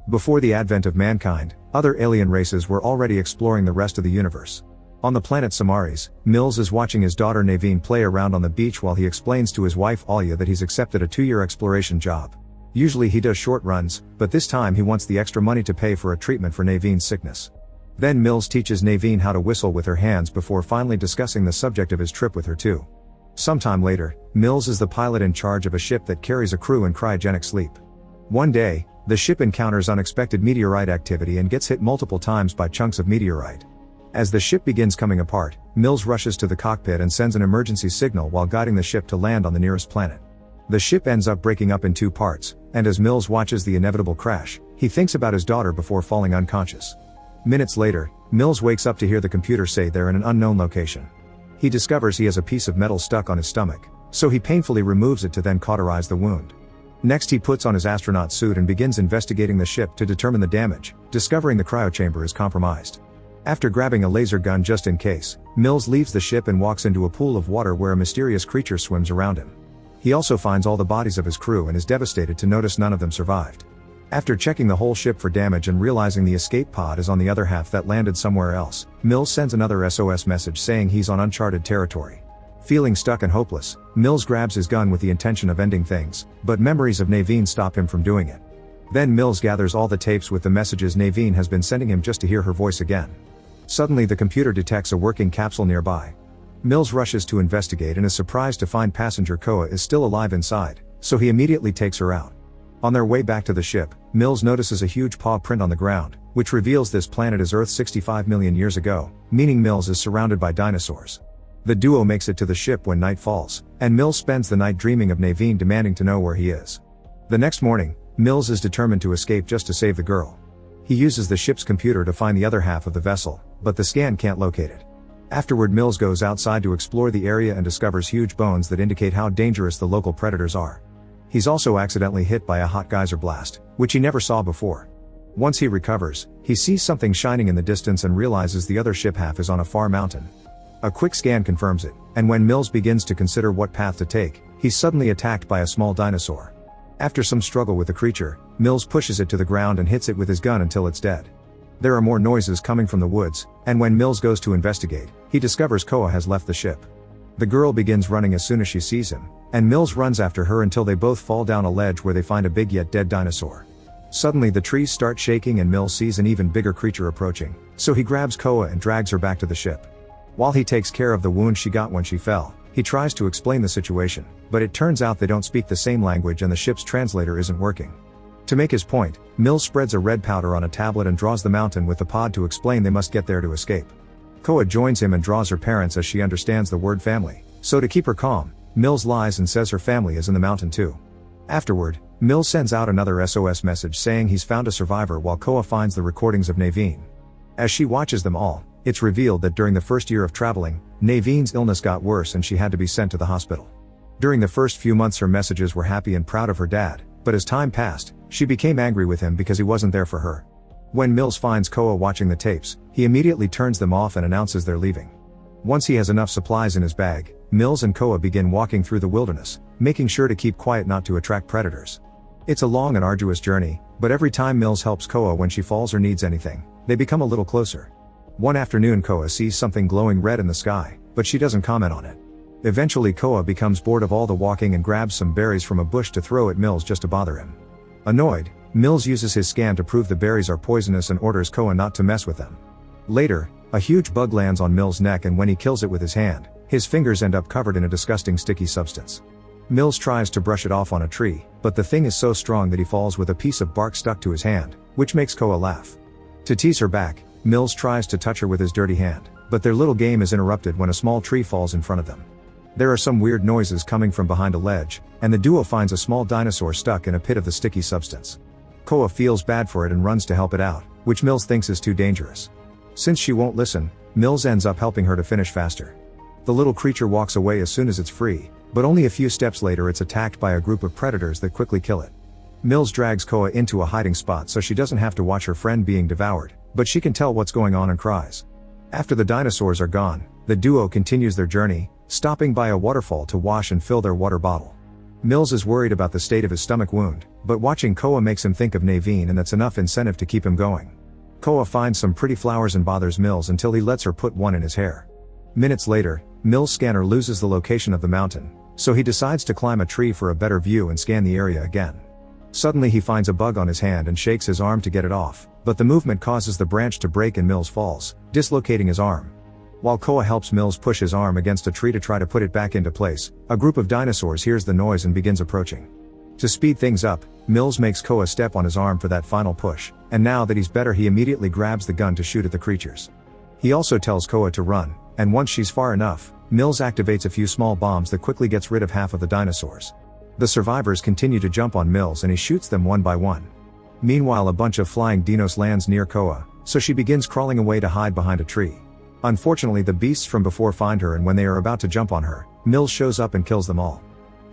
Before the advent of mankind, other alien races were already exploring the rest of the universe. On the planet Samaris, Mills is watching his daughter Naveen play around on the beach while he explains to his wife Alia that he's accepted a 2-year exploration job. Usually he does short runs, but this time he wants the extra money to pay for a treatment for Naveen's sickness. Then Mills teaches Naveen how to whistle with her hands before finally discussing the subject of his trip with her too. Sometime later, Mills is the pilot in charge of a ship that carries a crew in cryogenic sleep. One day, the ship encounters unexpected meteorite activity and gets hit multiple times by chunks of meteorite. As the ship begins coming apart, Mills rushes to the cockpit and sends an emergency signal while guiding the ship to land on the nearest planet. The ship ends up breaking up in 2 parts, and as Mills watches the inevitable crash, he thinks about his daughter before falling unconscious. Minutes later, Mills wakes up to hear the computer say they're in an unknown location. He discovers he has a piece of metal stuck on his stomach, so he painfully removes it to then cauterize the wound. Next he puts on his astronaut suit and begins investigating the ship to determine the damage, discovering the cryochamber is compromised. After grabbing a laser gun just in case, Mills leaves the ship and walks into a pool of water where a mysterious creature swims around him. He also finds all the bodies of his crew and is devastated to notice none of them survived. After checking the whole ship for damage and realizing the escape pod is on the other half that landed somewhere else, Mills sends another SOS message saying he's on uncharted territory. Feeling stuck and hopeless, Mills grabs his gun with the intention of ending things, but memories of Naveen stop him from doing it. Then Mills gathers all the tapes with the messages Naveen has been sending him just to hear her voice again. Suddenly the computer detects a working capsule nearby. Mills rushes to investigate and is surprised to find passenger Koa is still alive inside, so he immediately takes her out. On their way back to the ship, Mills notices a huge paw print on the ground, which reveals this planet is Earth 65 million years ago, meaning Mills is surrounded by dinosaurs. The duo makes it to the ship when night falls, and Mills spends the night dreaming of Naveen demanding to know where he is. The next morning, Mills is determined to escape just to save the girl. He uses the ship's computer to find the other half of the vessel, but the scan can't locate it. Afterward Mills goes outside to explore the area and discovers huge bones that indicate how dangerous the local predators are. He's also accidentally hit by a hot geyser blast, which he never saw before. Once he recovers, he sees something shining in the distance and realizes the other ship half is on a far mountain. A quick scan confirms it, and when Mills begins to consider what path to take, he's suddenly attacked by a small dinosaur. After some struggle with the creature, Mills pushes it to the ground and hits it with his gun until it's dead. There are more noises coming from the woods, and when Mills goes to investigate, he discovers Koa has left the ship. The girl begins running as soon as she sees him, and Mills runs after her until they both fall down a ledge where they find a big yet dead dinosaur. Suddenly the trees start shaking and Mills sees an even bigger creature approaching, so he grabs Koa and drags her back to the ship. While he takes care of the wound she got when she fell, he tries to explain the situation, but it turns out they don't speak the same language and the ship's translator isn't working. To make his point, Mills spreads a red powder on a tablet and draws the mountain with the pod to explain they must get there to escape. Koa joins him and draws her parents as she understands the word family, so to keep her calm, Mills lies and says her family is in the mountain too. Afterward, Mills sends out another SOS message saying he's found a survivor while Koa finds the recordings of Naveen. As she watches them all, it's revealed that during the first year of traveling, Naveen's illness got worse and she had to be sent to the hospital. During the first few months her messages were happy and proud of her dad, but as time passed, she became angry with him because he wasn't there for her. When Mills finds Koa watching the tapes, he immediately turns them off and announces they're leaving. Once he has enough supplies in his bag, Mills and Koa begin walking through the wilderness, making sure to keep quiet not to attract predators. It's a long and arduous journey, but every time Mills helps Koa when she falls or needs anything, they become a little closer. One afternoon Koa sees something glowing red in the sky, but she doesn't comment on it. Eventually Koa becomes bored of all the walking and grabs some berries from a bush to throw at Mills just to bother him. Annoyed, Mills uses his scan to prove the berries are poisonous and orders Koa not to mess with them. Later, a huge bug lands on Mills' neck and when he kills it with his hand, his fingers end up covered in a disgusting sticky substance. Mills tries to brush it off on a tree, but the thing is so strong that he falls with a piece of bark stuck to his hand, which makes Koa laugh. To tease her back, Mills tries to touch her with his dirty hand, but their little game is interrupted when a small tree falls in front of them. There are some weird noises coming from behind a ledge, and the duo finds a small dinosaur stuck in a pit of the sticky substance. Koa feels bad for it and runs to help it out, which Mills thinks is too dangerous. Since she won't listen, Mills ends up helping her to finish faster. The little creature walks away as soon as it's free, but only a few steps later it's attacked by a group of predators that quickly kill it. Mills drags Koa into a hiding spot so she doesn't have to watch her friend being devoured, but she can tell what's going on and cries. After the dinosaurs are gone, the duo continues their journey, stopping by a waterfall to wash and fill their water bottle. Mills is worried about the state of his stomach wound, but watching Koa makes him think of Naveen, and that's enough incentive to keep him going. Koa finds some pretty flowers and bothers Mills until he lets her put one in his hair. Minutes later, Mills' scanner loses the location of the mountain, so he decides to climb a tree for a better view and scan the area again. Suddenly he finds a bug on his hand and shakes his arm to get it off, but the movement causes the branch to break and Mills falls, dislocating his arm. While Koa helps Mills push his arm against a tree to try to put it back into place, a group of dinosaurs hears the noise and begins approaching. To speed things up, Mills makes Koa step on his arm for that final push, and now that he's better he immediately grabs the gun to shoot at the creatures. He also tells Koa to run, and once she's far enough, Mills activates a few small bombs that quickly gets rid of half of the dinosaurs. The survivors continue to jump on Mills and he shoots them one by one. Meanwhile, a bunch of flying dinos lands near Koa, so she begins crawling away to hide behind a tree. Unfortunately, the beasts from before find her, and when they are about to jump on her, Mills shows up and kills them all.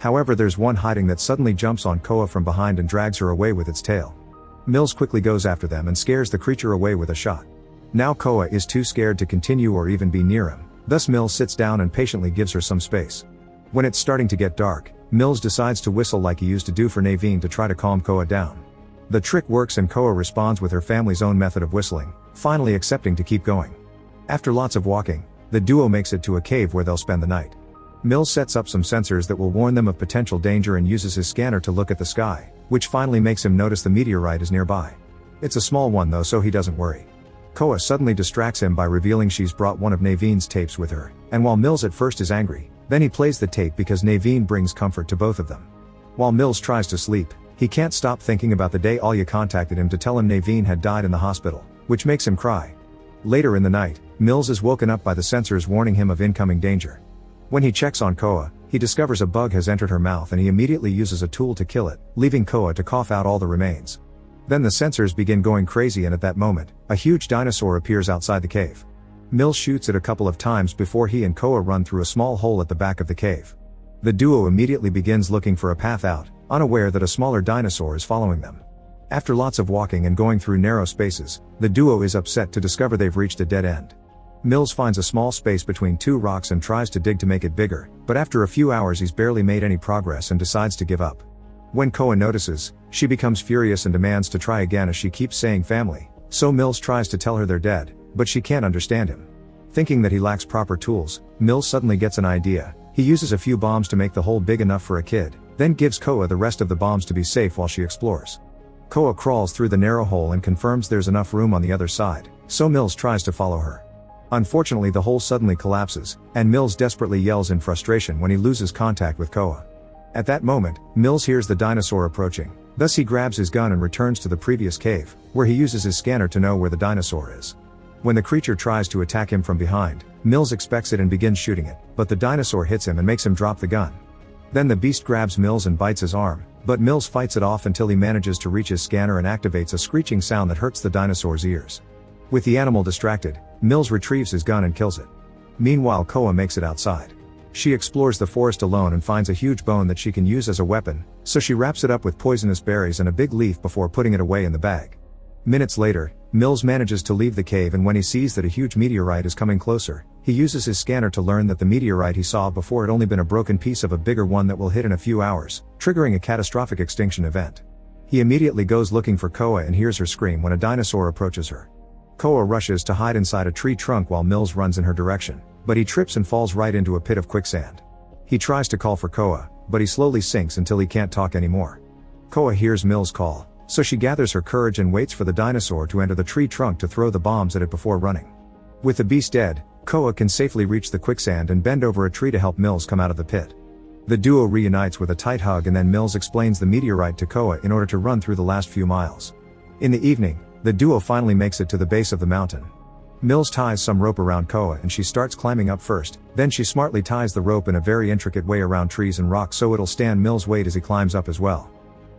However, there's one hiding that suddenly jumps on Koa from behind and drags her away with its tail. Mills quickly goes after them and scares the creature away with a shot. Now Koa is too scared to continue or even be near him, thus Mills sits down and patiently gives her some space. When it's starting to get dark, Mills decides to whistle like he used to do for Naveen to try to calm Koa down. The trick works and Koa responds with her family's own method of whistling, finally accepting to keep going. After lots of walking, the duo makes it to a cave where they'll spend the night. Mills sets up some sensors that will warn them of potential danger and uses his scanner to look at the sky, which finally makes him notice the meteorite is nearby. It's a small one though, so he doesn't worry. Koa suddenly distracts him by revealing she's brought one of Naveen's tapes with her, and while Mills at first is angry, then he plays the tape because Naveen brings comfort to both of them. While Mills tries to sleep, he can't stop thinking about the day Alya contacted him to tell him Naveen had died in the hospital, which makes him cry. Later in the night, Mills is woken up by the sensors warning him of incoming danger. When he checks on Koa, he discovers a bug has entered her mouth and he immediately uses a tool to kill it, leaving Koa to cough out all the remains. Then the sensors begin going crazy, and at that moment, a huge dinosaur appears outside the cave. Mills shoots it a couple of times before he and Koa run through a small hole at the back of the cave. The duo immediately begins looking for a path out, unaware that a smaller dinosaur is following them. After lots of walking and going through narrow spaces, the duo is upset to discover they've reached a dead end. Mills finds a small space between two rocks and tries to dig to make it bigger, but after a few hours he's barely made any progress and decides to give up. When Koa notices, she becomes furious and demands to try again as she keeps saying family, so Mills tries to tell her they're dead, but she can't understand him. Thinking that he lacks proper tools, Mills suddenly gets an idea. He uses a few bombs to make the hole big enough for a kid, then gives Koa the rest of the bombs to be safe while she explores. Koa crawls through the narrow hole and confirms there's enough room on the other side, so Mills tries to follow her. Unfortunately, the hole suddenly collapses, and Mills desperately yells in frustration when he loses contact with Koa. At that moment, Mills hears the dinosaur approaching, thus he grabs his gun and returns to the previous cave, where he uses his scanner to know where the dinosaur is. When the creature tries to attack him from behind, Mills expects it and begins shooting it, but the dinosaur hits him and makes him drop the gun. Then the beast grabs Mills and bites his arm, but Mills fights it off until he manages to reach his scanner and activates a screeching sound that hurts the dinosaur's ears. With the animal distracted, Mills retrieves his gun and kills it. Meanwhile, Koa makes it outside. She explores the forest alone and finds a huge bone that she can use as a weapon, so she wraps it up with poisonous berries and a big leaf before putting it away in the bag. Minutes later, Mills manages to leave the cave, and when he sees that a huge meteorite is coming closer, he uses his scanner to learn that the meteorite he saw before had only been a broken piece of a bigger one that will hit in a few hours, triggering a catastrophic extinction event. He immediately goes looking for Koa and hears her scream when a dinosaur approaches her. Koa rushes to hide inside a tree trunk while Mills runs in her direction, but he trips and falls right into a pit of quicksand. He tries to call for Koa, but he slowly sinks until he can't talk anymore. Koa hears Mills' call, so she gathers her courage and waits for the dinosaur to enter the tree trunk to throw the bombs at it before running. With the beast dead, Koa can safely reach the quicksand and bend over a tree to help Mills come out of the pit. The duo reunites with a tight hug, and then Mills explains the meteorite to Koa in order to run through the last few miles. In the evening, the duo finally makes it to the base of the mountain. Mills ties some rope around Koa and she starts climbing up first, then she smartly ties the rope in a very intricate way around trees and rocks so it'll stand Mills' weight as he climbs up as well.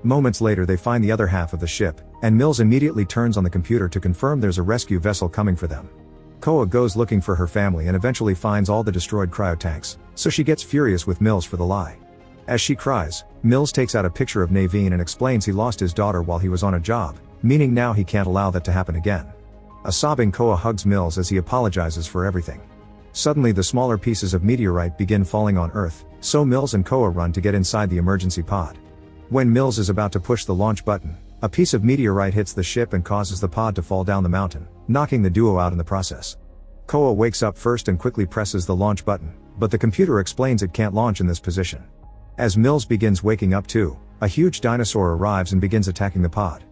Moments later they find the other half of the ship, and Mills immediately turns on the computer to confirm there's a rescue vessel coming for them. Koa goes looking for her family and eventually finds all the destroyed cryotanks, so she gets furious with Mills for the lie. As she cries, Mills takes out a picture of Naveen and explains he lost his daughter while he was on a job, meaning now he can't allow that to happen again. A sobbing Koa hugs Mills as he apologizes for everything. Suddenly the smaller pieces of meteorite begin falling on Earth, so Mills and Koa run to get inside the emergency pod. When Mills is about to push the launch button, a piece of meteorite hits the ship and causes the pod to fall down the mountain, knocking the duo out in the process. Koa wakes up first and quickly presses the launch button, but the computer explains it can't launch in this position. As Mills begins waking up too, a huge dinosaur arrives and begins attacking the pod.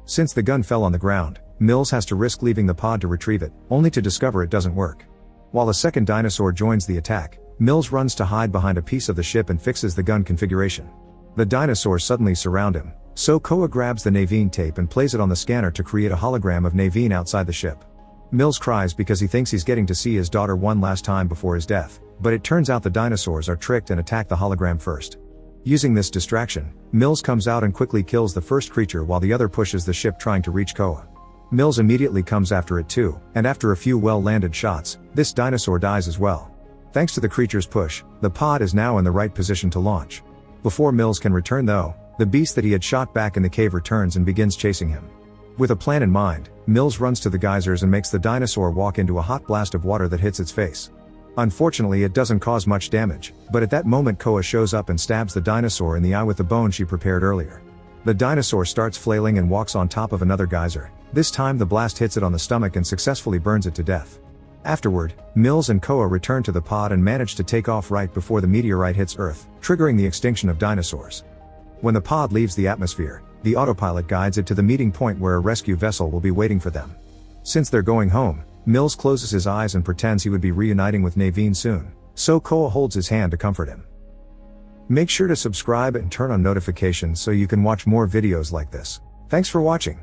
Since the gun fell on the ground, Mills has to risk leaving the pod to retrieve it, only to discover it doesn't work. While a second dinosaur joins the attack, Mills runs to hide behind a piece of the ship and fixes the gun configuration. The dinosaurs suddenly surround him, so Koa grabs the Naveen tape and plays it on the scanner to create a hologram of Naveen outside the ship. Mills cries because he thinks he's getting to see his daughter one last time before his death, but it turns out the dinosaurs are tricked and attack the hologram first. Using this distraction, Mills comes out and quickly kills the first creature while the other pushes the ship trying to reach Koa. Mills immediately comes after it too, and after a few well-landed shots, this dinosaur dies as well. Thanks to the creature's push, the pod is now in the right position to launch. Before Mills can return though, the beast that he had shot back in the cave returns and begins chasing him. With a plan in mind, Mills runs to the geysers and makes the dinosaur walk into a hot blast of water that hits its face. Unfortunately it doesn't cause much damage, but at that moment Koa shows up and stabs the dinosaur in the eye with the bone she prepared earlier. The dinosaur starts flailing and walks on top of another geyser. This time the blast hits it on the stomach and successfully burns it to death. Afterward, Mills and Koa return to the pod and manage to take off right before the meteorite hits Earth, triggering the extinction of dinosaurs. When the pod leaves the atmosphere, the autopilot guides it to the meeting point where a rescue vessel will be waiting for them. Since they're going home, Mills closes his eyes and pretends he would be reuniting with Naveen soon, so Koa holds his hand to comfort him. Make sure to subscribe and turn on notifications so you can watch more videos like this. Thanks for watching.